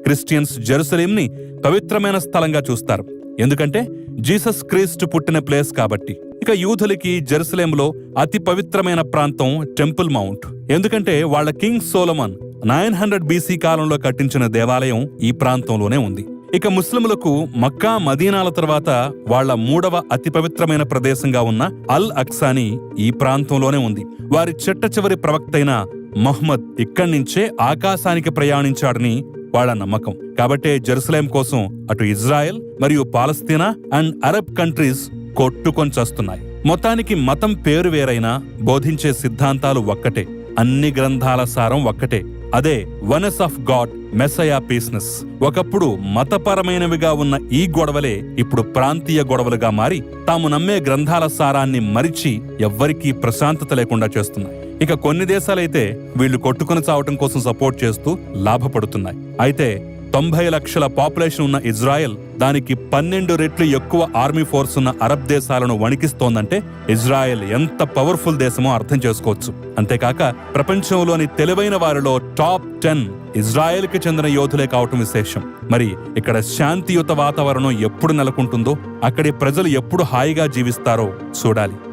Christians జెరూసలేంని పవిత్రమైన స్థలంగా చూస్తారు, ఎందుకంటే జీసస్ క్రీస్తు పుట్టిన ప్లేస్ కాబట్టి. ఇక యూదులకి జెరూసలేంలో అతి పవిత్రమైన ప్రాంతం టెంపుల్ మౌంట్, ఎందుకంటే వాళ్ళ కింగ్ సోలొమన్ 900 BC కాలంలో కట్టించిన దేవాలయం ఈ ప్రాంతంలోనే ఉంది. ఇక ముస్లింలకు మక్కా మదీనాల తర్వాత వాళ్ల 3వ అతి పవిత్రమైన ప్రదేశంగా ఉన్న అల్ అక్సాని ఈ ప్రాంతంలోనే ఉంది. వారి చిట్ట చివరి ప్రవక్తైన మహ్మద్ ఇక్కడి నుంచే ఆకాశానికి ప్రయాణించాడని వాళ్ల నమ్మకం. కాబట్టే జెరూసలేం కోసం అటు ఇజ్రాయెల్ మరియు పాలస్తీనా అండ్ అరబ్ కంట్రీస్ కొట్టుకొని చస్తున్నాయి. మొత్తానికి మతం పేరు వేరైనా బోధించే సిద్ధాంతాలు ఒక్కటే, అన్ని గ్రంథాల సారం ఒక్కటే, అదే వనెస్ ఆఫ్ గాడ్, మెస్సయా పీస్నెస్. ఒకప్పుడు మతపరమైనవిగా ఉన్న ఈ గొడవలే ఇప్పుడు ప్రాంతీయ గొడవలుగా మారి తాము నమ్మే గ్రంథాల సారాన్ని మరిచి ఎవ్వరికీ ప్రశాంతత లేకుండా చేస్తున్నాయి. ఇక కొన్ని దేశాలైతే వీళ్లు కొట్టుకుని చావటం కోసం సపోర్ట్ చేస్తూ లాభపడుతున్నాయి. అయితే 90 లక్షల పాపులేషన్ ఉన్న ఇజ్రాయెల్ దానికి 12 రెట్లు ఎక్కువ ఆర్మీ ఫోర్స్ ఉన్న అరబ్ దేశాలను వణికిస్తోందంటే ఇజ్రాయెల్ ఎంత పవర్ఫుల్ దేశమో అర్థం చేసుకోవచ్చు. అంతేకాక ప్రపంచంలోని తెలివైన వారిలో టాప్ 10 ఇజ్రాయెల్కి చెందిన యోధులే కావటం విశేషం. మరి ఇక్కడ శాంతియుత వాతావరణం ఎప్పుడు నెలకొంటుందో, అక్కడి ప్రజలు ఎప్పుడు హాయిగా జీవిస్తారో చూడాలి.